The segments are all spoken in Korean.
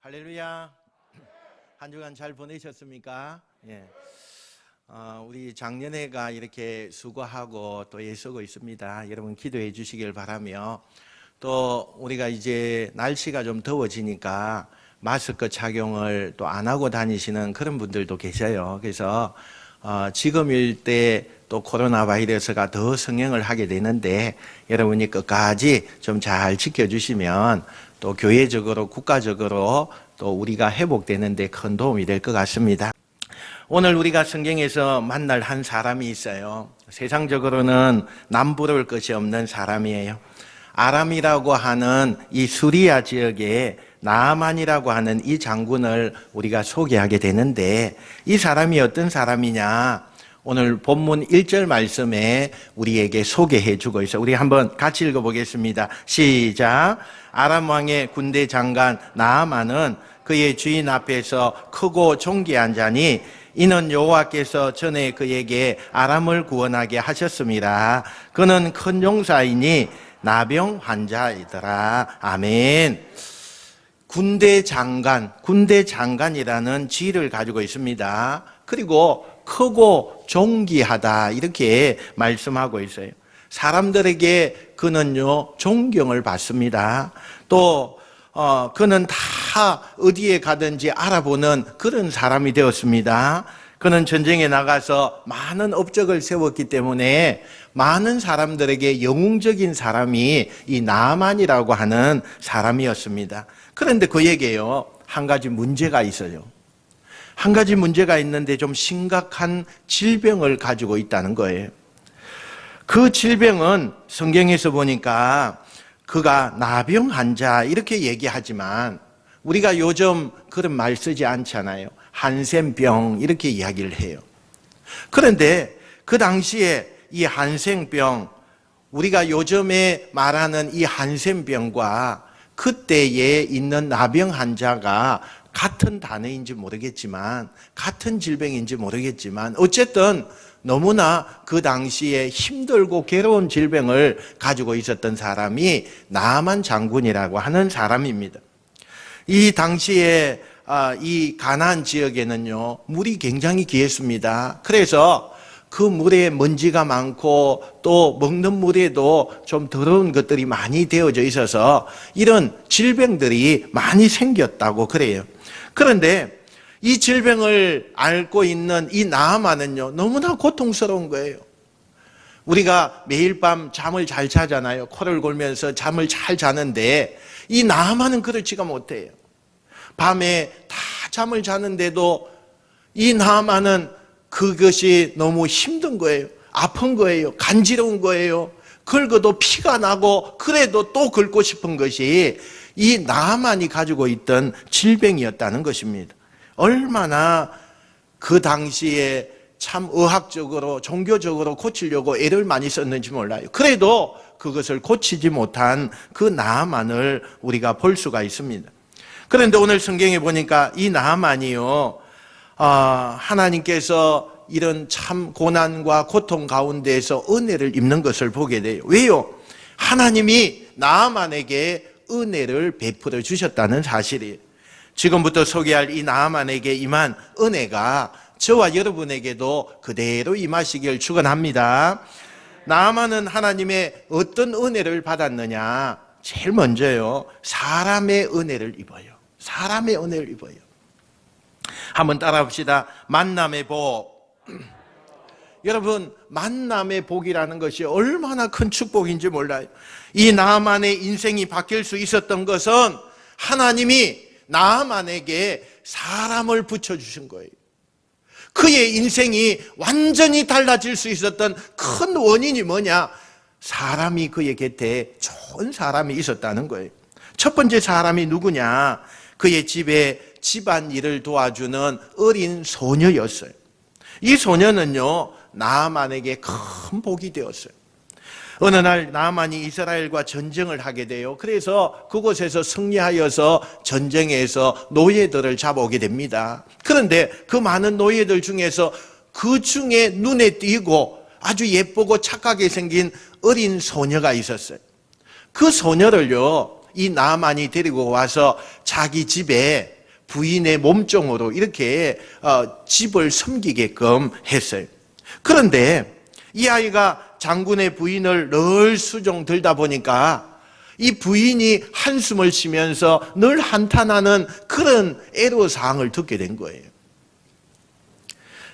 할렐루야. 한 주간 잘 보내셨습니까? 예. 우리 작년회가 이렇게 수고하고 또 애쓰고 있습니다. 여러분 기도해 주시길 바라며, 또 우리가 이제 날씨가 좀 더워지니까 마스크 착용을 또 안 하고 다니시는 그런 분들도 계셔요. 그래서 지금일 때 또 코로나 바이러스가 더 성행을 하게 되는데, 여러분이 끝까지 좀 잘 지켜주시면 또 교회적으로 국가적으로 또 우리가 회복되는 데 큰 도움이 될 것 같습니다. 오늘 우리가 성경에서 만날 한 사람이 있어요. 세상적으로는 남부러울 것이 없는 사람이에요. 아람이라고 하는 이 수리아 지역에 나아만이라고 하는 이 장군을 우리가 소개하게 되는데, 이 사람이 어떤 사람이냐, 오늘 본문 1절 말씀에 우리에게 소개해 주고 있어요. 우리 한번 같이 읽어보겠습니다. 시작. 아람 왕의 군대 장관 나아만은 그의 주인 앞에서 크고 존귀한 자니, 이는 여호와께서 전에 그에게 아람을 구원하게 하셨습니다. 그는 큰 용사이니 나병 환자이더라. 아멘. 군대 장관이라는 지위를 가지고 있습니다. 그리고 크고 존귀하다, 이렇게 말씀하고 있어요. 사람들에게 그는요 존경을 받습니다. 또 그는 다 어디에 가든지 알아보는 그런 사람이 되었습니다. 그는 전쟁에 나가서 많은 업적을 세웠기 때문에 많은 사람들에게 영웅적인 사람이 이 나아만이라고 하는 사람이었습니다. 그런데 그에게요 한 가지 문제가 있어요. 한 가지 문제가 있는데 좀 심각한 질병을 가지고 있다는 거예요. 그 질병은 성경에서 보니까 그가 나병 환자 이렇게 얘기하지만, 우리가 요즘 그런 말 쓰지 않잖아요. 한센병 이렇게 이야기를 해요. 그런데 그 당시에 이 한센병, 우리가 요즘에 말하는 이 한센병과 그때에 있는 나병 환자가 같은 단어인지 모르겠지만, 같은 질병인지 모르겠지만, 어쨌든 너무나 그 당시에 힘들고 괴로운 질병을 가지고 있었던 사람이 나아만 장군이라고 하는 사람입니다. 이 당시에 이 가나안 지역에는요 물이 굉장히 귀했습니다. 그래서 그 물에 먼지가 많고 또 먹는 물에도 좀 더러운 것들이 많이 되어져 있어서 이런 질병들이 많이 생겼다고 그래요. 그런데 이 질병을 앓고 있는 이 나아만은요 너무나 고통스러운 거예요. 우리가 매일 밤 잠을 잘 자잖아요. 코를 골면서 잠을 잘 자는데 이 나아만은 그렇지가 못해요. 밤에 다 잠을 자는데도 이 나아만은 그것이 너무 힘든 거예요. 아픈 거예요. 간지러운 거예요. 긁어도 피가 나고, 그래도 또 긁고 싶은 것이 이 나아만이 가지고 있던 질병이었다는 것입니다. 얼마나 그 당시에 참 의학적으로 종교적으로 고치려고 애를 많이 썼는지 몰라요. 그래도 그것을 고치지 못한 그 나아만을 우리가 볼 수가 있습니다. 그런데 오늘 성경에 보니까 이 나아만이요 하나님께서 이런 참 고난과 고통 가운데에서 은혜를 입는 것을 보게 돼요. 왜요? 하나님이 나아만에게 은혜를 베풀어 주셨다는 사실이에요. 지금부터 소개할 이 나아만에게 임한 은혜가 저와 여러분에게도 그대로 임하시길 축원합니다. 나아만은 하나님의 어떤 은혜를 받았느냐? 제일 먼저요, 사람의 은혜를 입어요. 사람의 은혜를 입어요. 한번 따라합시다. 만남의 복. 여러분, 만남의 복이라는 것이 얼마나 큰 축복인지 몰라요. 이 나아만의 인생이 바뀔 수 있었던 것은 하나님이 나아만에게 사람을 붙여주신 거예요. 그의 인생이 완전히 달라질 수 있었던 큰 원인이 뭐냐? 사람이 그의 곁에 좋은 사람이 있었다는 거예요. 첫 번째 사람이 누구냐? 그의 집에 집안일을 도와주는 어린 소녀였어요. 이 소녀는요 나아만에게 큰 복이 되었어요. 어느 날 나아만이 이스라엘과 전쟁을 하게 돼요. 그래서 그곳에서 승리하여서 전쟁에서 노예들을 잡아오게 됩니다. 그런데 그 많은 노예들 중에서 그 중에 눈에 띄고 아주 예쁘고 착하게 생긴 어린 소녀가 있었어요. 그 소녀를요 이 나만이 데리고 와서 자기 집에 부인의 몸종으로 이렇게 집을 섬기게끔 했어요. 그런데 이 아이가 장군의 부인을 늘 수종 들다 보니까 이 부인이 한숨을 쉬면서 늘 한탄하는 그런 애로사항을 듣게 된 거예요.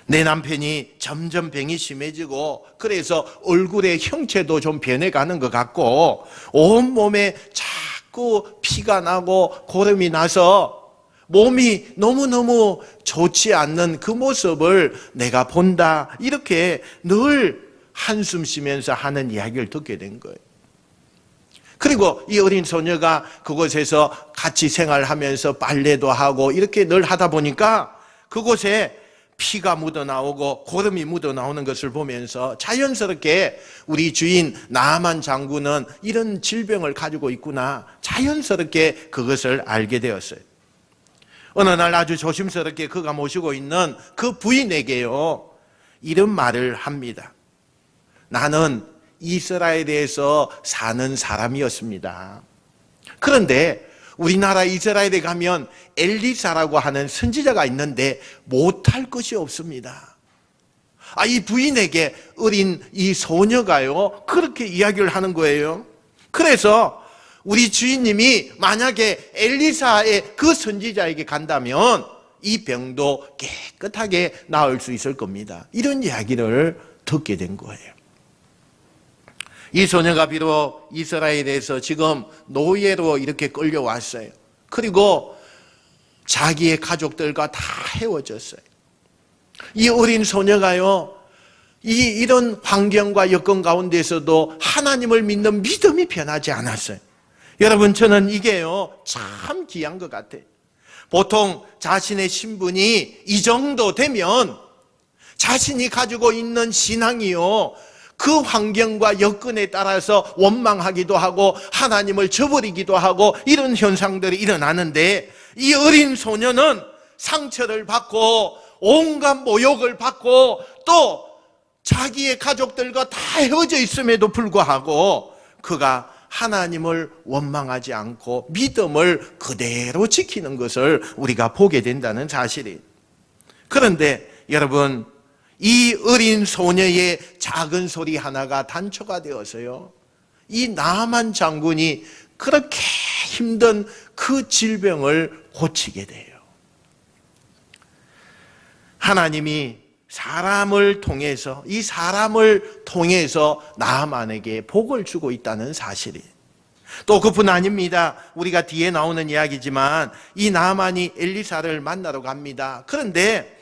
내 남편이 점점 병이 심해지고 그래서 얼굴의 형체도 좀 변해가는 것 같고 온몸에 자꾸 피가 나고 고름이 나서 몸이 너무너무 좋지 않는 그 모습을 내가 본다. 이렇게 늘 한숨 쉬면서 하는 이야기를 듣게 된 거예요. 그리고 이 어린 소녀가 그곳에서 같이 생활하면서 빨래도 하고 이렇게 늘 하다 보니까 그곳에 피가 묻어나오고 고름이 묻어나오는 것을 보면서 자연스럽게 우리 주인 나아만 장군은 이런 질병을 가지고 있구나. 자연스럽게 그것을 알게 되었어요. 어느 날 아주 조심스럽게 그가 모시고 있는 그 부인에게요, 이런 말을 합니다. 나는 이스라엘에서 사는 사람이었습니다. 그런데 우리나라 이스라엘에 가면 엘리사라고 하는 선지자가 있는데 못할 것이 없습니다. 이 부인에게 어린 이 소녀가요, 그렇게 이야기를 하는 거예요. 그래서 우리 주인님이 만약에 엘리사의 그 선지자에게 간다면 이 병도 깨끗하게 나을 수 있을 겁니다. 이런 이야기를 듣게 된 거예요. 이 소녀가 비록 이스라엘에서 지금 노예로 이렇게 끌려왔어요. 그리고 자기의 가족들과 다 헤어졌어요. 이 어린 소녀가요, 이런 환경과 여건 가운데서도 하나님을 믿는 믿음이 변하지 않았어요. 여러분, 저는 이게요, 참 귀한 것 같아요. 보통 자신의 신분이 이 정도 되면 자신이 가지고 있는 신앙이요, 그 환경과 여건에 따라서 원망하기도 하고 하나님을 저버리기도 하고 이런 현상들이 일어나는데, 이 어린 소녀는 상처를 받고 온갖 모욕을 받고 또 자기의 가족들과 다 헤어져 있음에도 불구하고 그가 하나님을 원망하지 않고 믿음을 그대로 지키는 것을 우리가 보게 된다는 사실이에요. 그런데 여러분, 이 어린 소녀의 작은 소리 하나가 단초가 되어서요, 이 나아만 장군이 그렇게 힘든 그 질병을 고치게 돼요. 하나님이 사람을 통해서, 이 사람을 통해서 나아만에게 복을 주고 있다는 사실이에요. 또 그뿐 아닙니다. 우리가 뒤에 나오는 이야기지만 이 나아만이 엘리사를 만나러 갑니다. 그런데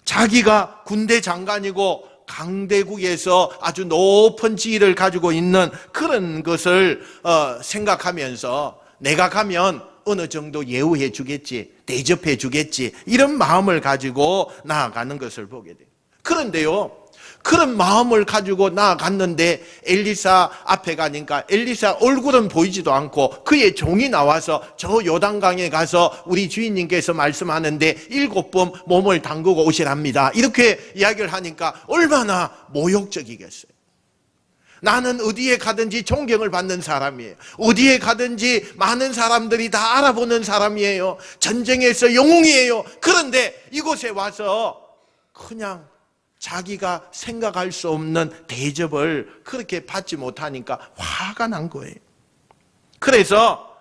자기가 군대 장관이고 강대국에서 아주 높은 지위를 가지고 있는 그런 것을 생각하면서 내가 가면 어느 정도 예우해 주겠지, 대접해 주겠지, 이런 마음을 가지고 나아가는 것을 보게 돼요. 그런데요, 그런 마음을 가지고 나아갔는데 엘리사 앞에 가니까 엘리사 얼굴은 보이지도 않고 그의 종이 나와서 저 요단강에 가서 우리 주인님께서 말씀하는데 7번 몸을 담그고 오시랍니다. 이렇게 이야기를 하니까 얼마나 모욕적이겠어요. 나는 어디에 가든지 존경을 받는 사람이에요. 어디에 가든지 많은 사람들이 다 알아보는 사람이에요. 전쟁에서 영웅이에요. 그런데 이곳에 와서 그냥 자기가 생각할 수 없는 대접을 그렇게 받지 못하니까 화가 난 거예요. 그래서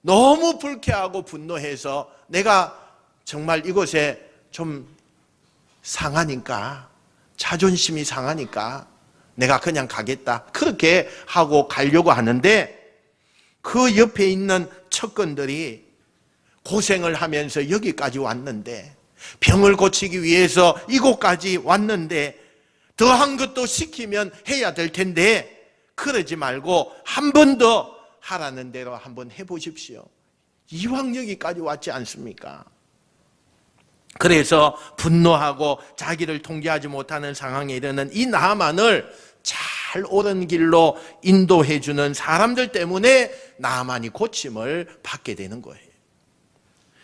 너무 불쾌하고 분노해서 내가 정말 이곳에 좀 상하니까, 자존심이 상하니까 내가 그냥 가겠다, 그렇게 하고 가려고 하는데 그 옆에 있는 척근들이 고생을 하면서 여기까지 왔는데, 병을 고치기 위해서 이곳까지 왔는데 더한 것도 시키면 해야 될 텐데 그러지 말고 한 번 더 하라는 대로 한번 해보십시오. 이왕 여기까지 왔지 않습니까? 그래서 분노하고 자기를 통제하지 못하는 상황에 이르는 이 나아만을 잘 옳은 길로 인도해 주는 사람들 때문에 나아만이 고침을 받게 되는 거예요.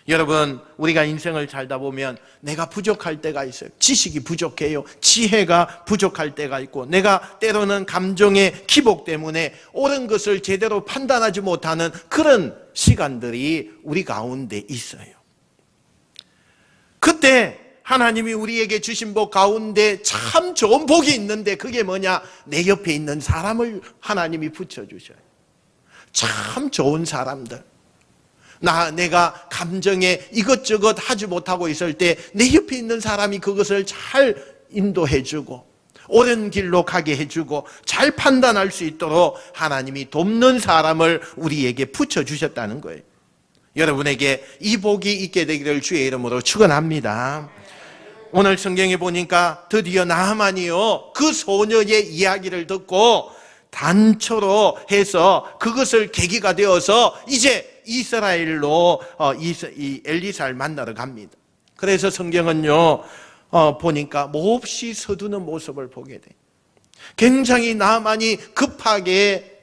여러분, 우리가 인생을 살다 보면 내가 부족할 때가 있어요. 지식이 부족해요. 지혜가 부족할 때가 있고, 내가 때로는 감정의 기복 때문에 옳은 것을 제대로 판단하지 못하는 그런 시간들이 우리 가운데 있어요. 그때 하나님이 우리에게 주신 복 가운데 참 좋은 복이 있는데, 그게 뭐냐? 내 옆에 있는 사람을 하나님이 붙여주셔요. 참 좋은 사람들. 내가 감정에 이것저것 하지 못하고 있을 때 내 옆에 있는 사람이 그것을 잘 인도해주고 옳은 길로 가게 해주고 잘 판단할 수 있도록 하나님이 돕는 사람을 우리에게 붙여주셨다는 거예요. 여러분에게 이 복이 있게 되기를 주의 이름으로 축원합니다. 오늘 성경에 보니까 드디어 나하만이요, 그 소녀의 이야기를 듣고 단초로 해서 그것을 계기가 되어서 이제 이스라엘로 이 엘리사를 만나러 갑니다. 그래서 성경은요, 보니까 몹시 서두는 모습을 보게 돼. 굉장히 나만이 급하게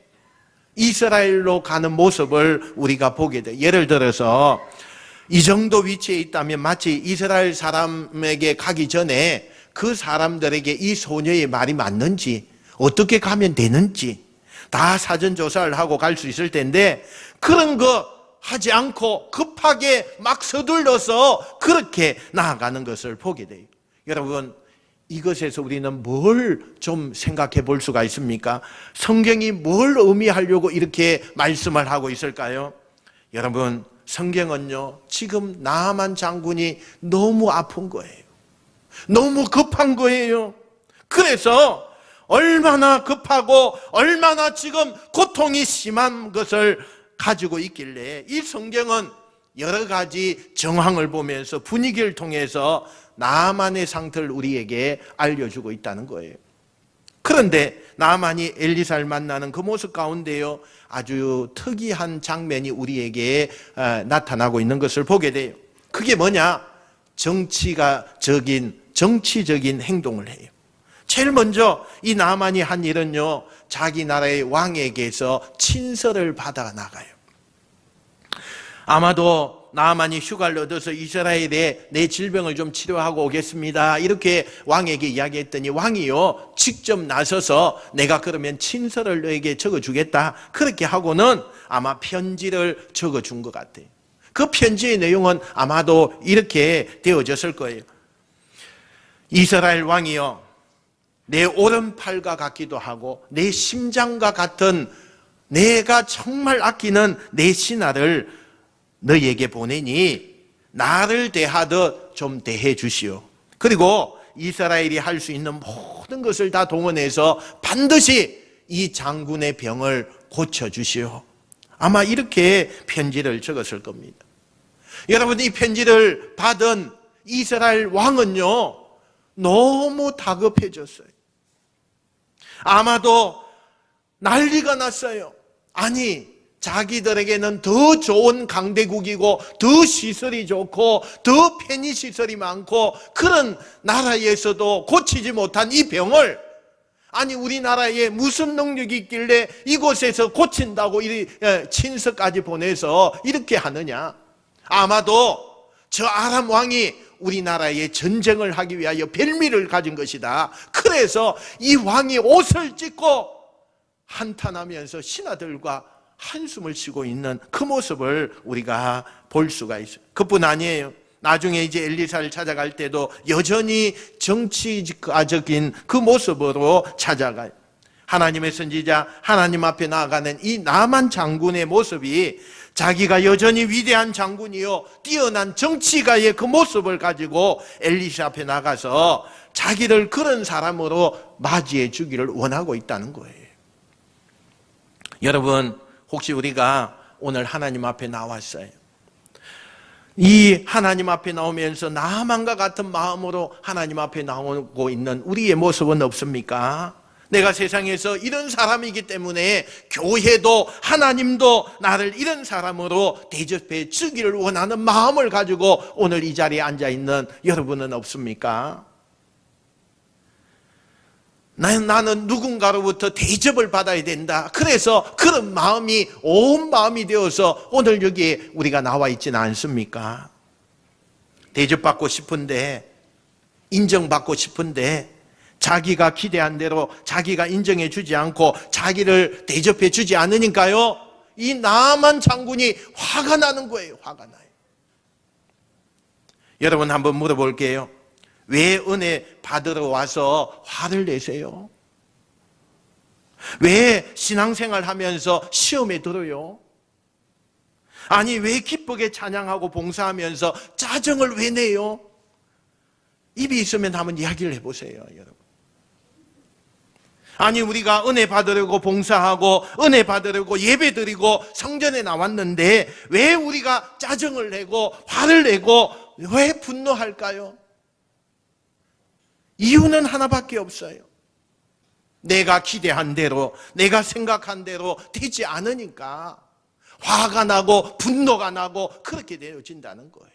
이스라엘로 가는 모습을 우리가 보게 돼. 예를 들어서 이 정도 위치에 있다면 마치 이스라엘 사람에게 가기 전에 그 사람들에게 이 소녀의 말이 맞는지, 어떻게 가면 되는지 다 사전 조사를 하고 갈 수 있을 텐데, 그런 거 하지 않고 급하게 막 서둘러서 그렇게 나아가는 것을 보게 돼요. 여러분, 이것에서 우리는 뭘 좀 생각해 볼 수가 있습니까? 성경이 뭘 의미하려고 이렇게 말씀을 하고 있을까요? 여러분, 성경은요, 지금 나하만 장군이 너무 아픈 거예요. 너무 급한 거예요. 그래서 얼마나 급하고 얼마나 지금 고통이 심한 것을 가지고 있길래 이 성경은 여러 가지 정황을 보면서 분위기를 통해서 나하만의 상태를 우리에게 알려주고 있다는 거예요. 그런데 나하만이 엘리사를 만나는 그 모습 가운데요, 아주 특이한 장면이 우리에게 나타나고 있는 것을 보게 돼요. 그게 뭐냐? 정치적인 행동을 해요. 제일 먼저 이 나하만이 한 일은요, 자기 나라의 왕에게서 친서를 받아 나가요. 아마도 나하만이 휴가를 얻어서 이스라엘에 내 질병을 좀 치료하고 오겠습니다, 이렇게 왕에게 이야기했더니 왕이요, 직접 나서서 내가 그러면 친서를 너에게 적어주겠다, 그렇게 하고는 아마 편지를 적어준 것 같아요. 그 편지의 내용은 아마도 이렇게 되어졌을 거예요. 이스라엘 왕이요, 내 오른팔과 같기도 하고 내 심장과 같은 내가 정말 아끼는 내 신하를 너희에게 보내니 나를 대하듯 좀 대해 주시오. 그리고 이스라엘이 할 수 있는 모든 것을 다 동원해서 반드시 이 장군의 병을 고쳐주시오. 아마 이렇게 편지를 적었을 겁니다. 여러분, 이 편지를 받은 이스라엘 왕은요, 너무 다급해졌어요. 아마도 난리가 났어요. 아니, 자기들에게는 더 좋은 강대국이고 더 시설이 좋고 더 편의시설이 많고 그런 나라에서도 고치지 못한 이 병을, 아니 우리나라에 무슨 능력이 있길래 이곳에서 고친다고 친서까지 보내서 이렇게 하느냐. 아마도 저 아람 왕이 우리나라에 전쟁을 하기 위하여 별미를 가진 것이다. 그래서 이 왕이 옷을 찢고 한탄하면서 신하들과 한숨을 쉬고 있는 그 모습을 우리가 볼 수가 있어요. 그뿐 아니에요. 나중에 이제 엘리사를 찾아갈 때도 여전히 정치적인 그 모습으로 찾아가요. 하나님의 선지자, 하나님 앞에 나아가는 이 나만 장군의 모습이 자기가 여전히 위대한 장군이요, 뛰어난 정치가의 그 모습을 가지고 엘리사 앞에 나가서 자기를 그런 사람으로 맞이해 주기를 원하고 있다는 거예요. 여러분, 혹시 우리가 오늘 하나님 앞에 나왔어요. 이 하나님 앞에 나오면서 나만과 같은 마음으로 하나님 앞에 나오고 있는 우리의 모습은 없습니까? 내가 세상에서 이런 사람이기 때문에 교회도 하나님도 나를 이런 사람으로 대접해 주기를 원하는 마음을 가지고 오늘 이 자리에 앉아 있는 여러분은 없습니까? 나는 누군가로부터 대접을 받아야 된다. 그래서 그런 마음이 온 마음이 되어서 오늘 여기에 우리가 나와 있지는 않습니까? 대접받고 싶은데, 인정받고 싶은데 자기가 기대한 대로 자기가 인정해 주지 않고 자기를 대접해 주지 않으니까요, 이 나만 장군이 화가 나는 거예요. 화가 나요. 여러분 한번 물어볼게요. 왜 은혜 받으러 와서 화를 내세요? 왜 신앙생활 하면서 시험에 들어요? 아니, 왜 기쁘게 찬양하고 봉사하면서 짜증을 왜 내요? 입이 있으면 한번 이야기를 해보세요, 여러분. 아니, 우리가 은혜 받으려고 봉사하고 은혜 받으려고 예배드리고 성전에 나왔는데 왜 우리가 짜증을 내고 화를 내고 왜 분노할까요? 이유는 하나밖에 없어요. 내가 기대한 대로, 내가 생각한 대로 되지 않으니까 화가 나고 분노가 나고 그렇게 되어진다는 거예요.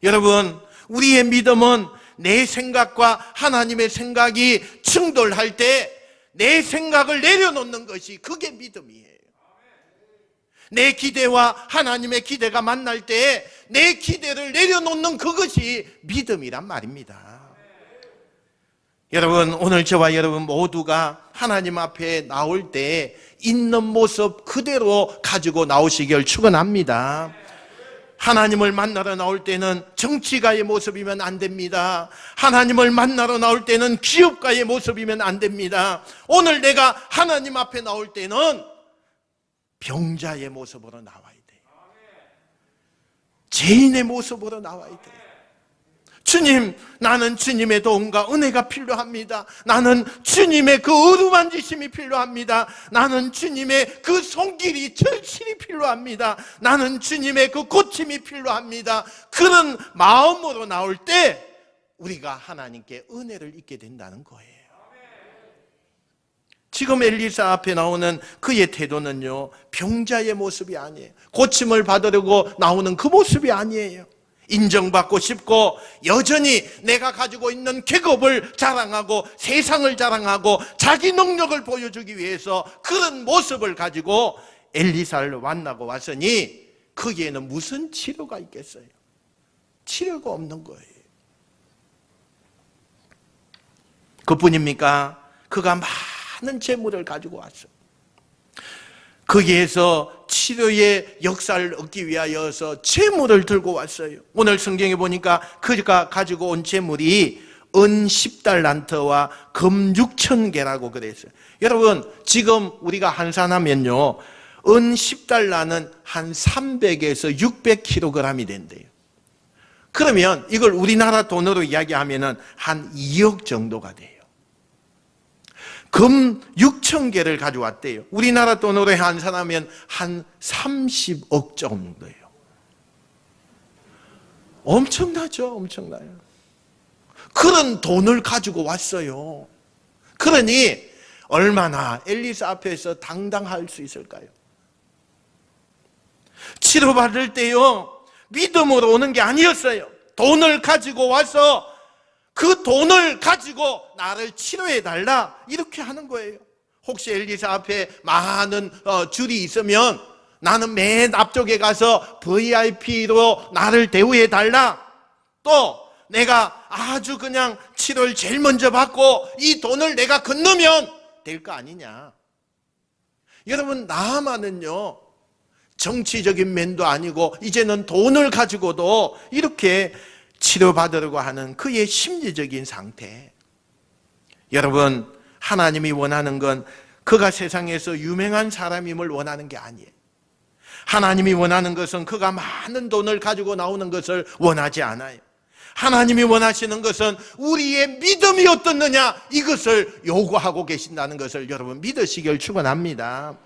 여러분, 우리의 믿음은 내 생각과 하나님의 생각이 충돌할 때 내 생각을 내려놓는 것이, 그게 믿음이에요. 내 기대와 하나님의 기대가 만날 때 내 기대를 내려놓는 그것이 믿음이란 말입니다. 여러분, 오늘 저와 여러분 모두가 하나님 앞에 나올 때 있는 모습 그대로 가지고 나오시길 축원합니다. 하나님을 만나러 나올 때는 정치가의 모습이면 안 됩니다. 하나님을 만나러 나올 때는 기업가의 모습이면 안 됩니다. 오늘 내가 하나님 앞에 나올 때는 병자의 모습으로 나와야 돼요. 죄인의 모습으로 나와야 돼요. 주님, 나는 주님의 도움과 은혜가 필요합니다. 나는 주님의 그 어루만지심이 필요합니다. 나는 주님의 그 손길이 절실히 필요합니다. 나는 주님의 그 고침이 필요합니다. 그런 마음으로 나올 때 우리가 하나님께 은혜를 입게 된다는 거예요. 지금 엘리사 앞에 나오는 그의 태도는요, 병자의 모습이 아니에요. 고침을 받으려고 나오는 그 모습이 아니에요. 인정받고 싶고 여전히 내가 가지고 있는 계급을 자랑하고 세상을 자랑하고 자기 능력을 보여주기 위해서 그런 모습을 가지고 엘리사를 만나고 왔으니 거기에는 무슨 치료가 있겠어요? 치료가 없는 거예요. 그뿐입니까? 그가 많은 재물을 가지고 왔어요. 거기에서 치료의 역사를 얻기 위하여서 재물을 들고 왔어요. 오늘 성경에 보니까 그가 가지고 온 재물이 은 10달란트와 금 6,000개라고 그랬어요. 여러분, 지금 우리가 환산하면요, 은 10달러는 한 300에서 600kg이 된대요. 그러면 이걸 우리나라 돈으로 이야기하면 한 2억 정도가 돼요. 금 6,000개를 가져왔대요. 우리나라 돈으로 환산하면 한 30억 정도예요. 엄청나죠? 엄청나요. 그런 돈을 가지고 왔어요. 그러니 얼마나 엘리사 앞에서 당당할 수 있을까요? 치료받을 때요, 믿음으로 오는 게 아니었어요. 돈을 가지고 와서 그 돈을 가지고 나를 치료해달라, 이렇게 하는 거예요. 혹시 엘리사 앞에 많은 줄이 있으면 나는 맨 앞쪽에 가서 VIP로 나를 대우해달라, 또 내가 아주 그냥 치료를 제일 먼저 받고 이 돈을 내가 건너면 될 거 아니냐. 여러분, 나만은요, 정치적인 면도 아니고 이제는 돈을 가지고도 이렇게 치료받으려고 하는 그의 심리적인 상태. 여러분, 하나님이 원하는 건 그가 세상에서 유명한 사람임을 원하는 게 아니에요. 하나님이 원하는 것은 그가 많은 돈을 가지고 나오는 것을 원하지 않아요. 하나님이 원하시는 것은 우리의 믿음이 어떻느냐, 이것을 요구하고 계신다는 것을 여러분 믿으시길 축원합니다.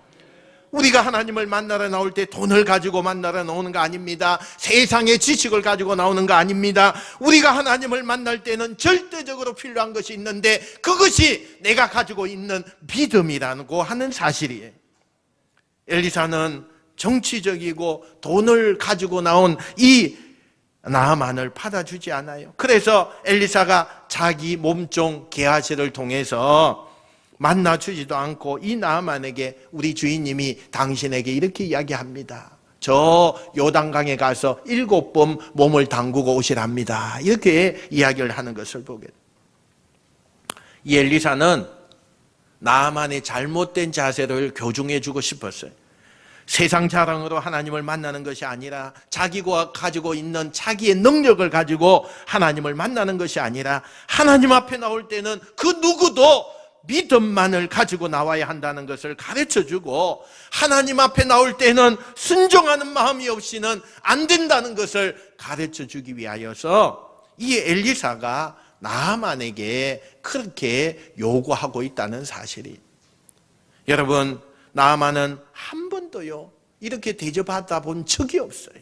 우리가 하나님을 만나러 나올 때 돈을 가지고 만나러 나오는 거 아닙니다. 세상의 지식을 가지고 나오는 거 아닙니다. 우리가 하나님을 만날 때는 절대적으로 필요한 것이 있는데 그것이 내가 가지고 있는 믿음이라고 하는 사실이에요. 엘리사는 정치적이고 돈을 가지고 나온 이 나아만을 받아주지 않아요. 그래서 엘리사가 자기 몸종 게하시를 통해서 만나주지도 않고 이 나아만에게 우리 주인님이 당신에게 이렇게 이야기합니다. 저 요단강에 가서 7번 몸을 담그고 오시랍니다. 이렇게 이야기를 하는 것을 보게 됩니다. 이 엘리사는 나아만의 잘못된 자세를 교정해 주고 싶었어요. 세상 자랑으로 하나님을 만나는 것이 아니라 자기가 가지고 있는 자기의 능력을 가지고 하나님을 만나는 것이 아니라 하나님 앞에 나올 때는 그 누구도 믿음만을 가지고 나와야 한다는 것을 가르쳐주고, 하나님 앞에 나올 때는 순종하는 마음이 없이는 안 된다는 것을 가르쳐주기 위하여서 이 엘리사가 나아만에게 그렇게 요구하고 있다는 사실이. 여러분, 나아만은 한 번도요 이렇게 대접받아 본 적이 없어요.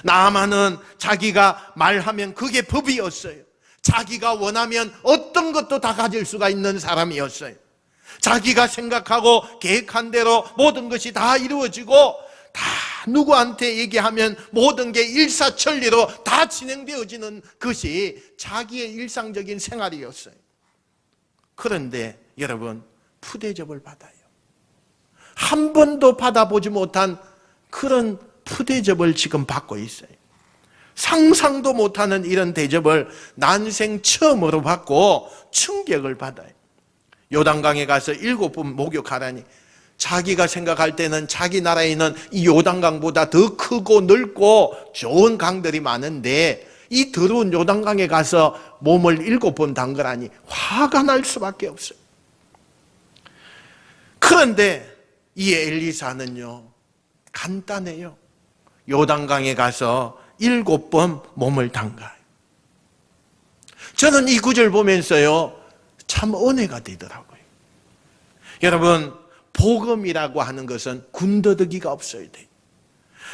나아만은 자기가 말하면 그게 법이었어요. 자기가 원하면 어떤 것도 다 가질 수가 있는 사람이었어요. 자기가 생각하고 계획한 대로 모든 것이 다 이루어지고, 다 누구한테 얘기하면 모든 게 일사천리로 다 진행되어지는 것이 자기의 일상적인 생활이었어요. 그런데 여러분, 푸대접을 받아요. 한 번도 받아보지 못한 그런 푸대접을 지금 받고 있어요. 상상도 못하는 이런 대접을 난생 처음으로 받고 충격을 받아요. 요단강에 가서 7번 목욕하라니, 자기가 생각할 때는 자기 나라에 있는 이 요단강보다 더 크고 넓고 좋은 강들이 많은데 이 더러운 요단강에 가서 몸을 7번 담그라니 화가 날 수밖에 없어요. 그런데 이 엘리사는요 간단해요. 요단강에 가서 7번 몸을 담가요. 저는 이 구절 보면서요 참 은혜가 되더라고요. 여러분, 복음이라고 하는 것은 군더더기가 없어야 돼요.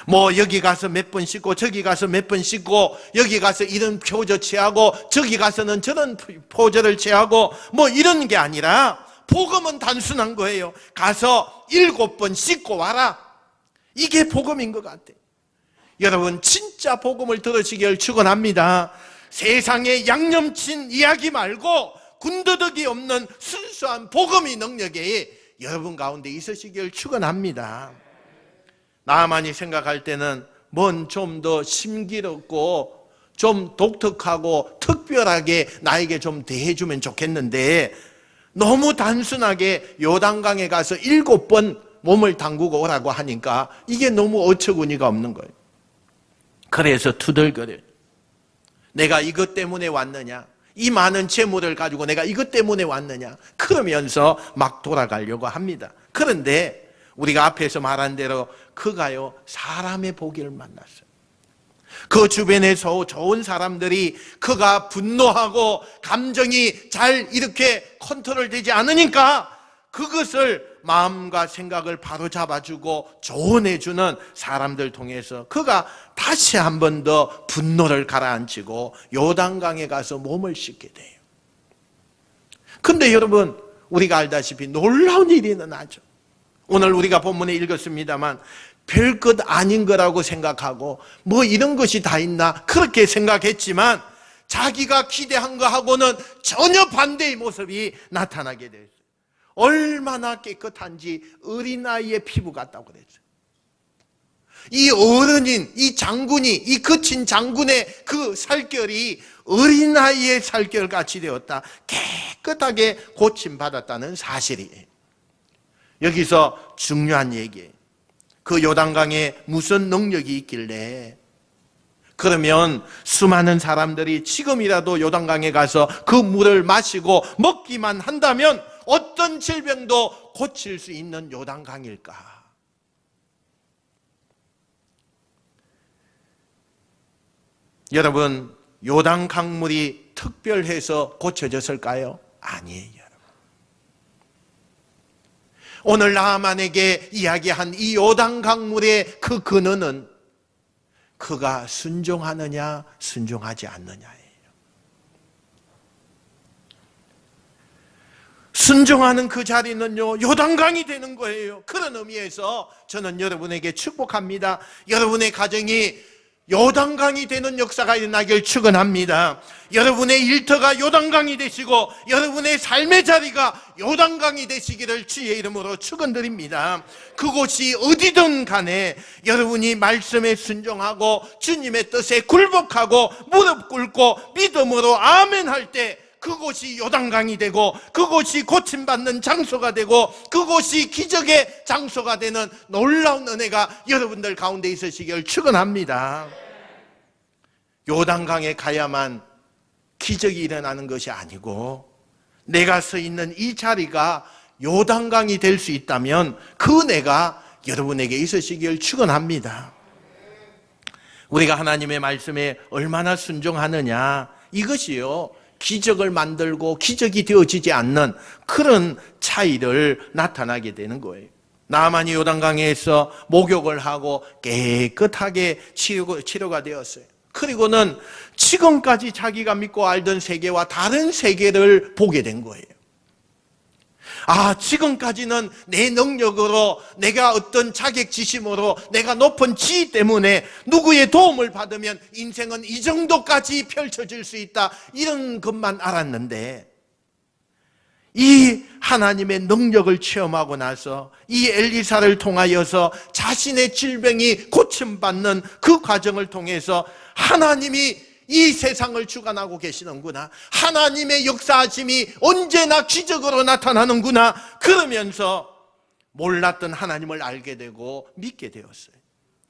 뭐 여기 가서 몇 번 씻고 저기 가서 몇 번 씻고, 여기 가서 이런 표저 취하고 저기 가서는 저런 포저를 취하고 뭐 이런 게 아니라, 복음은 단순한 거예요. 가서 7번 씻고 와라. 이게 복음인 것 같아요. 여러분, 진짜 복음을 들으시길 축원합니다. 세상에 양념친 이야기 말고 군더더기 없는 순수한 복음의 능력이 여러분 가운데 있으시길 축원합니다. 나만이 생각할 때는 뭔 좀 더 심기롭고 좀 독특하고 특별하게 나에게 좀 대해주면 좋겠는데, 너무 단순하게 요단강에 가서 7번 몸을 담그고 오라고 하니까 이게 너무 어처구니가 없는 거예요. 그래서 투덜거려요. 내가 이것 때문에 왔느냐? 이 많은 재물을 가지고 내가 이것 때문에 왔느냐? 그러면서 막 돌아가려고 합니다. 그런데 우리가 앞에서 말한 대로 그가요 사람의 보기를 만났어요. 그 주변에서 좋은 사람들이 그가 분노하고 감정이 잘 이렇게 컨트롤되지 않으니까 그것을 마음과 생각을 바로 잡아주고 조언해주는 사람들 통해서 그가 다시 한 번 더 분노를 가라앉히고 요단강에 가서 몸을 씻게 돼요. 근데 여러분, 우리가 알다시피 놀라운 일이 일어나죠. 오늘 우리가 본문에 읽었습니다만 별것 아닌 거라고 생각하고 뭐 이런 것이 다 있나 그렇게 생각했지만 자기가 기대한 거하고는 전혀 반대의 모습이 나타나게 됐어요. 얼마나 깨끗한지 어린아이의 피부 같다고 그랬어요. 이 어른인, 이 장군이, 이 거친 장군의 그 살결이 어린아이의 살결같이 되었다. 깨끗하게 고침받았다는 사실이에요. 여기서 중요한 얘기예요. 그 요단강에 무슨 능력이 있길래, 그러면 수많은 사람들이 지금이라도 요단강에 가서 그 물을 마시고 먹기만 한다면 어떤 질병도 고칠 수 있는 요단강일까? 여러분, 요단 강물이 특별해서 고쳐졌을까요? 아니에요, 여러분. 오늘 나아만에게 이야기한 이 요단 강물의 그 근원은 그가 순종하느냐 순종하지 않느냐예요. 순종하는 그 자리는요 요단강이 되는 거예요. 그런 의미에서 저는 여러분에게 축복합니다. 여러분의 가정이 요단강이 되는 역사가 일어나길 축원합니다. 여러분의 일터가 요단강이 되시고 여러분의 삶의 자리가 요단강이 되시기를 주의 이름으로 축원드립니다. 그곳이 어디든 간에 여러분이 말씀에 순종하고 주님의 뜻에 굴복하고 무릎 꿇고 믿음으로 아멘 할 때 그곳이 요단강이 되고 그곳이 고침받는 장소가 되고 그곳이 기적의 장소가 되는 놀라운 은혜가 여러분들 가운데 있으시길 축원합니다. 요단강에 가야만 기적이 일어나는 것이 아니고 내가 서 있는 이 자리가 요단강이 될 수 있다면 그 은혜가 여러분에게 있으시길 축원합니다. 우리가 하나님의 말씀에 얼마나 순종하느냐, 이것이요 기적을 만들고 기적이 되어지지 않는 그런 차이를 나타나게 되는 거예요. 나만이 요단강에서 목욕을 하고 깨끗하게 치료가 되었어요. 그리고는 지금까지 자기가 믿고 알던 세계와 다른 세계를 보게 된 거예요. 아, 지금까지는 내 능력으로, 내가 어떤 자격지심으로, 내가 높은 지위 때문에 누구의 도움을 받으면 인생은 이 정도까지 펼쳐질 수 있다, 이런 것만 알았는데 이 하나님의 능력을 체험하고 나서 이 엘리사를 통하여서 자신의 질병이 고침받는 그 과정을 통해서 하나님이 이 세상을 주관하고 계시는구나, 하나님의 역사하심이 언제나 기적으로 나타나는구나, 그러면서 몰랐던 하나님을 알게 되고 믿게 되었어요.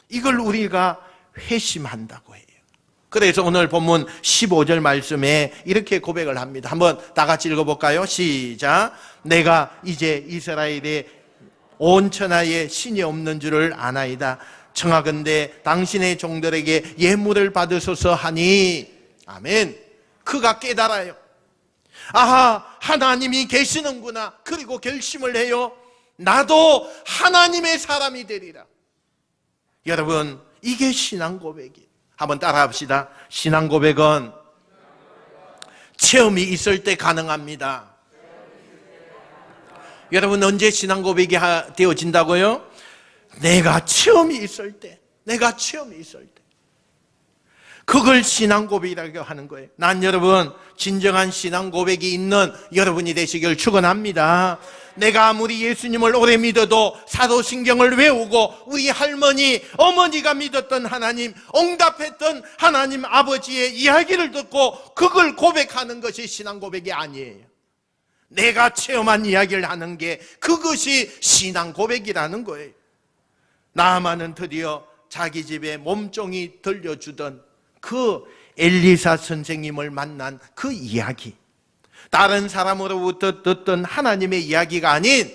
이걸 우리가 회심한다고 해요. 그래서 오늘 본문 15절 말씀에 이렇게 고백을 합니다. 한번 다 같이 읽어볼까요? 시작. 내가 이제 이스라엘의 온 천하에 신이 없는 줄을 아나이다. 청하건대 당신의 종들에게 예물을 받으소서 하니. 아멘. 그가 깨달아요. 아하, 하나님이 계시는구나. 그리고 결심을 해요. 나도 하나님의 사람이 되리라. 여러분, 이게 신앙 고백이에요. 한번 따라 합시다. 신앙 고백은 체험이 있을 때 가능합니다. 여러분, 언제 신앙 고백이 되어진다고요? 내가 체험이 있을 때, 내가 체험이 있을 때, 그걸 신앙 고백이라고 하는 거예요. 난 여러분, 진정한 신앙 고백이 있는 여러분이 되시길 축원합니다. 내가 아무리 예수님을 오래 믿어도 사도신경을 외우고 우리 할머니, 어머니가 믿었던 하나님, 응답했던 하나님 아버지의 이야기를 듣고 그걸 고백하는 것이 신앙 고백이 아니에요. 내가 체험한 이야기를 하는 게 그것이 신앙 고백이라는 거예요. 나아만은 드디어 자기 집에 몸종이 들려주던 그 엘리사 선생님을 만난 그 이야기, 다른 사람으로부터 듣던 하나님의 이야기가 아닌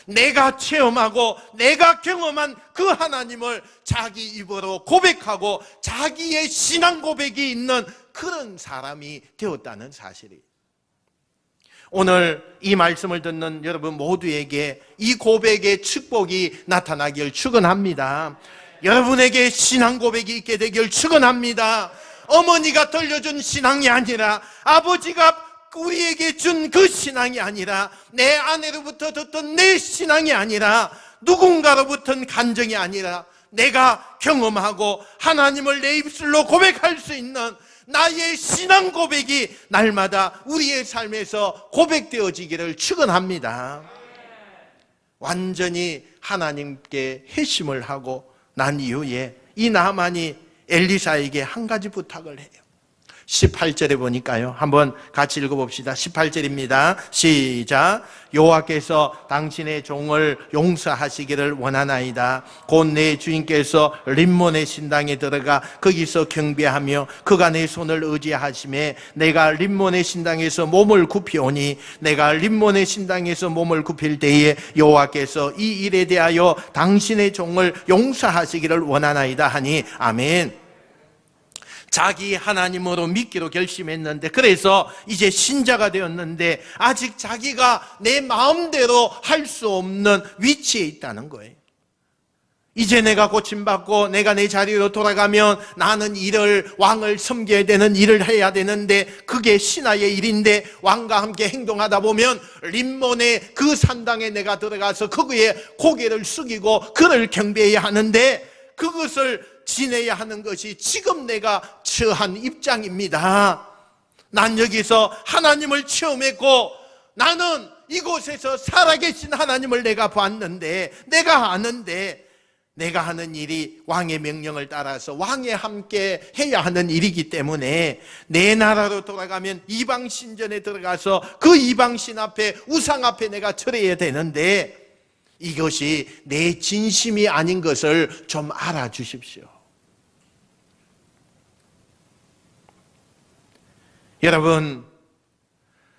내가 체험하고 내가 경험한 그 하나님을 자기 입으로 고백하고 자기의 신앙 고백이 있는 그런 사람이 되었다는 사실이에요. 오늘 이 말씀을 듣는 여러분 모두에게 이 고백의 축복이 나타나길 축원합니다. 여러분에게 신앙 고백이 있게 되길 축원합니다. 어머니가 들려준 신앙이 아니라, 아버지가 우리에게 준 그 신앙이 아니라, 내 아내로부터 듣던 내 신앙이 아니라, 누군가로부터는 간증이 아니라 내가 경험하고 하나님을 내 입술로 고백할 수 있는 나의 신앙 고백이 날마다 우리의 삶에서 고백되어지기를 축원합니다. 완전히 하나님께 회심을 하고 난 이후에 이 나만이 엘리사에게 한 가지 부탁을 해요. 18절에 보니까요, 한번 같이 읽어봅시다. 18절입니다. 시작. 여호와께서 당신의 종을 용서하시기를 원하나이다. 곧 내 주인께서 림몬의 신당에 들어가 거기서 경배하며 그가 내 손을 의지하심에 내가 림몬의 신당에서 몸을 굽히오니, 내가 림몬의 신당에서 몸을 굽힐 때에 여호와께서 이 일에 대하여 당신의 종을 용서하시기를 원하나이다 하니. 아멘. 자기 하나님으로 믿기로 결심했는데, 그래서 이제 신자가 되었는데 아직 자기가 내 마음대로 할 수 없는 위치에 있다는 거예요. 이제 내가 고침받고 내가 내 자리로 돌아가면 나는 왕을 섬겨야 되는 일을 해야 되는데, 그게 신하의 일인데 왕과 함께 행동하다 보면 림몬의 그 산당에 내가 들어가서 거기에 고개를 숙이고 그를 경배해야 하는데, 그것을 지내야 하는 것이 지금 내가 처한 입장입니다. 난 여기서 하나님을 체험했고 나는 이곳에서 살아계신 하나님을 내가 봤는데, 내가 아는데, 내가 하는 일이 왕의 명령을 따라서 왕에 함께 해야 하는 일이기 때문에 내 나라로 돌아가면 이방 신전에 들어가서 그 이방 신 앞에, 우상 앞에 내가 절해야 되는데, 이것이 내 진심이 아닌 것을 좀 알아주십시오. 여러분,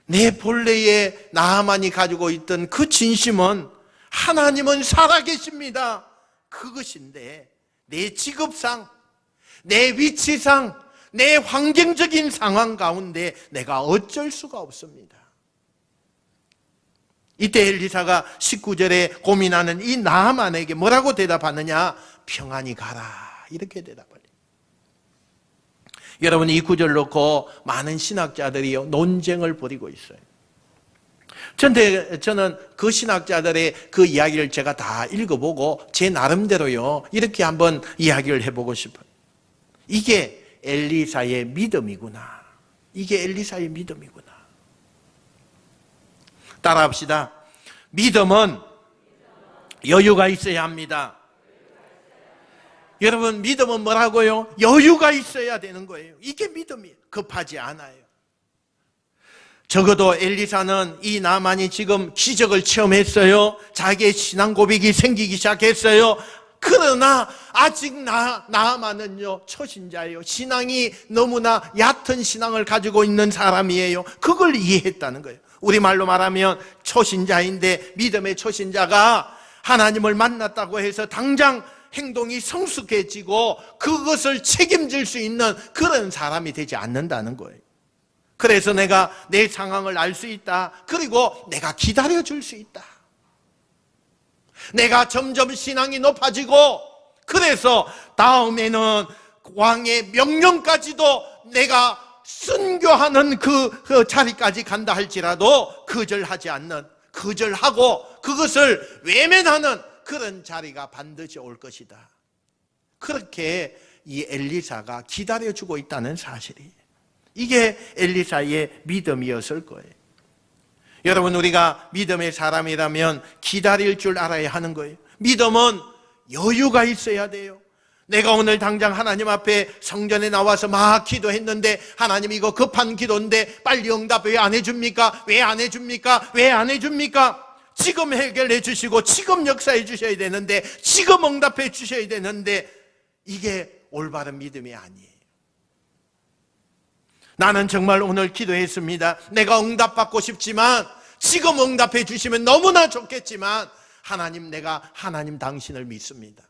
내 본래의 나만이 가지고 있던 그 진심은 하나님은 살아계십니다, 그것인데 내 직업상, 내 위치상, 내 환경적인 상황 가운데 내가 어쩔 수가 없습니다. 이때 엘리사가 19절에 고민하는 이 나아만에게 뭐라고 대답하느냐? 평안히 가라, 이렇게 대답을 해요. 여러분, 이 구절 놓고 많은 신학자들이 논쟁을 벌이고 있어요. 저는 그 신학자들의 그 이야기를 제가 다 읽어보고 제 나름대로요, 이렇게 한번 이야기를 해보고 싶어요. 이게 엘리사의 믿음이구나. 이게 엘리사의 믿음이구나. 따라합시다. 믿음은 여유가 있어야 합니다. 여러분, 믿음은 뭐라고요? 여유가 있어야 되는 거예요. 이게 믿음이에요. 급하지 않아요. 적어도 엘리사는 이 나만이 지금 기적을 체험했어요. 자기의 신앙 고백이 생기기 시작했어요. 그러나 아직 나아만은요, 초신자예요. 신앙이 너무나 얕은 신앙을 가지고 있는 사람이에요. 그걸 이해했다는 거예요. 우리말로 말하면 초신자인데, 믿음의 초신자가 하나님을 만났다고 해서 당장 행동이 성숙해지고 그것을 책임질 수 있는 그런 사람이 되지 않는다는 거예요. 그래서 내가 내 상황을 알 수 있다. 그리고 내가 기다려줄 수 있다. 내가 점점 신앙이 높아지고, 그래서 다음에는 왕의 명령까지도 내가 순교하는 그 자리까지 간다 할지라도 거절하지 않는, 거절하고 그것을 외면하는 그런 자리가 반드시 올 것이다. 그렇게 이 엘리사가 기다려주고 있다는 사실이에요. 이게 엘리사의 믿음이었을 거예요. 여러분, 우리가 믿음의 사람이라면 기다릴 줄 알아야 하는 거예요. 믿음은 여유가 있어야 돼요. 내가 오늘 당장 하나님 앞에 성전에 나와서 막 기도했는데, 하나님 이거 급한 기도인데 빨리 응답 왜 안 해줍니까? 왜 안 해줍니까? 왜 안 해줍니까? 지금 해결해 주시고 지금 역사해 주셔야 되는데, 지금 응답해 주셔야 되는데, 이게 올바른 믿음이 아니에요. 나는 정말 오늘 기도했습니다. 내가 응답받고 싶지만, 지금 응답해 주시면 너무나 좋겠지만, 하나님, 내가 하나님 당신을 믿습니다.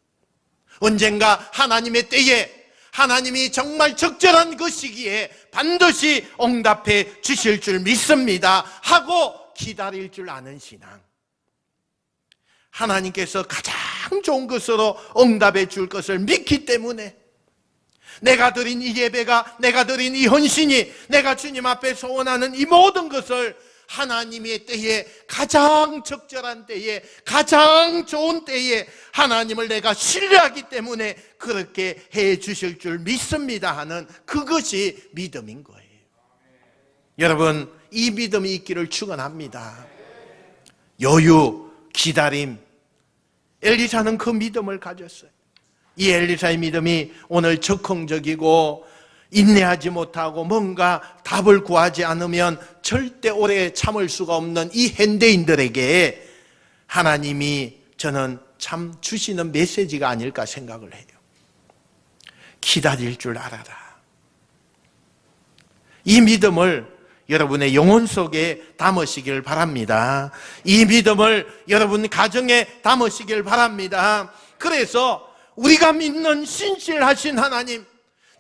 언젠가 하나님의 때에, 하나님이 정말 적절한 그 시기에 반드시 응답해 주실 줄 믿습니다 하고 기다릴 줄 아는 신앙. 하나님께서 가장 좋은 것으로 응답해 줄 것을 믿기 때문에, 내가 드린 이 예배가, 내가 드린 이 헌신이, 내가 주님 앞에 소원하는 이 모든 것을 하나님의 때에, 가장 적절한 때에, 가장 좋은 때에 하나님을 내가 신뢰하기 때문에 그렇게 해 주실 줄 믿습니다 하는 그것이 믿음인 거예요. 여러분, 이 믿음이 있기를 축원합니다. 여유, 기다림. 엘리사는 그 믿음을 가졌어요. 이 엘리사의 믿음이 오늘 적극적이고 인내하지 못하고 뭔가 답을 구하지 않으면 절대 오래 참을 수가 없는 이 현대인들에게 하나님이, 저는 참 주시는 메시지가 아닐까 생각을 해요. 기다릴 줄 알아라. 이 믿음을 여러분의 영혼 속에 담으시길 바랍니다. 이 믿음을 여러분 가정에 담으시길 바랍니다. 그래서 우리가 믿는 신실하신 하나님,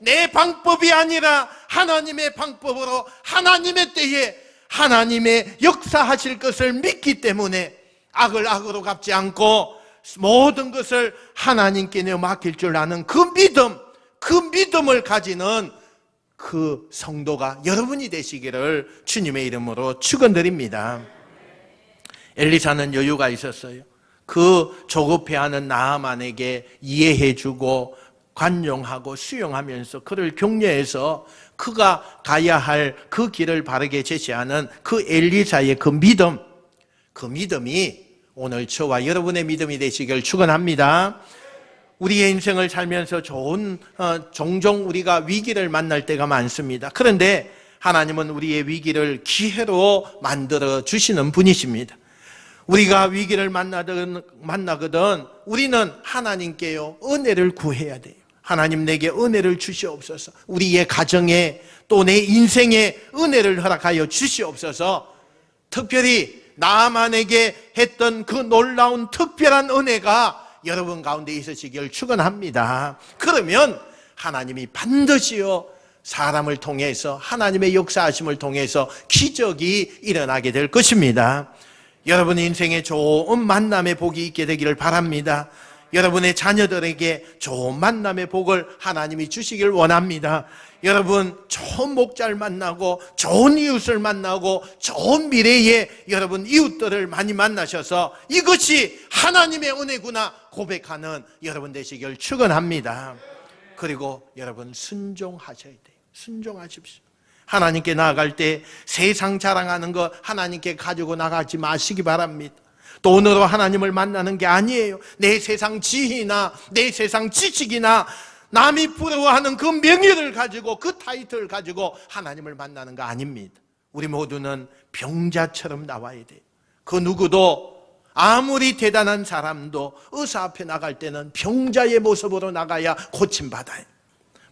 내 방법이 아니라 하나님의 방법으로, 하나님의 때에 하나님의 역사하실 것을 믿기 때문에 악을 악으로 갚지 않고 모든 것을 하나님께 내어 맡길 줄 아는 그 믿음, 그 믿음을 가지는 그 성도가 여러분이 되시기를 주님의 이름으로 축원드립니다. 엘리사는 여유가 있었어요. 그 조급해하는 나아만에게 이해해주고 관용하고 수용하면서 그를 격려해서 그가 가야 할 그 길을 바르게 제시하는 그 엘리사의 그 믿음이 오늘 저와 여러분의 믿음이 되시길 축원합니다. 우리의 인생을 살면서 종종 우리가 위기를 만날 때가 많습니다. 그런데 하나님은 우리의 위기를 기회로 만들어 주시는 분이십니다. 우리가 위기를 만나거든 우리는 하나님께요 은혜를 구해야 돼요. 하나님 내게 은혜를 주시옵소서. 우리의 가정에 또 내 인생에 은혜를 허락하여 주시옵소서. 특별히 나만에게 했던 그 놀라운 특별한 은혜가 여러분 가운데 있으시길 축원합니다. 그러면 하나님이 반드시요 사람을 통해서 하나님의 역사하심을 통해서 기적이 일어나게 될 것입니다. 여러분 인생에 좋은 만남의 복이 있게 되기를 바랍니다. 여러분의 자녀들에게 좋은 만남의 복을 하나님이 주시길 원합니다. 여러분 좋은 목자를 만나고 좋은 이웃을 만나고 좋은 미래에 여러분 이웃들을 많이 만나셔서 이것이 하나님의 은혜구나 고백하는 여러분 되시길 축원합니다. 그리고 여러분 순종하셔야 돼요. 순종하십시오. 하나님께 나아갈 때 세상 자랑하는 거 하나님께 가지고 나가지 마시기 바랍니다. 돈으로 하나님을 만나는 게 아니에요. 내 세상 지위나 내 세상 지식이나 남이 부러워하는 그 명예를 가지고 그 타이틀을 가지고 하나님을 만나는 거 아닙니다. 우리 모두는 병자처럼 나와야 돼요. 그 누구도 아무리 대단한 사람도 의사 앞에 나갈 때는 병자의 모습으로 나가야 고침받아요.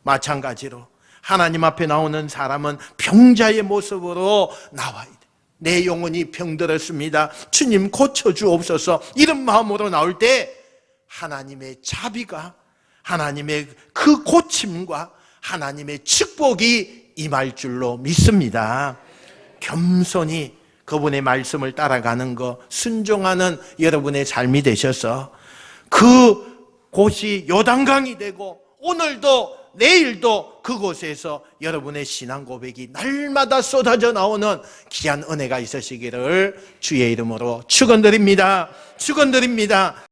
마찬가지로 하나님 앞에 나오는 사람은 병자의 모습으로 나와야 돼요. 내 영혼이 병들었습니다. 주님 고쳐주옵소서. 이런 마음으로 나올 때 하나님의 자비가 하나님의 그 고침과 하나님의 축복이 임할 줄로 믿습니다. 겸손히 그분의 말씀을 따라가는 것, 순종하는 여러분의 삶이 되셔서 그 곳이 요단강이 되고 오늘도 내일도 그곳에서 여러분의 신앙 고백이 날마다 쏟아져 나오는 귀한 은혜가 있으시기를 주의 이름으로 축원드립니다. 축원드립니다.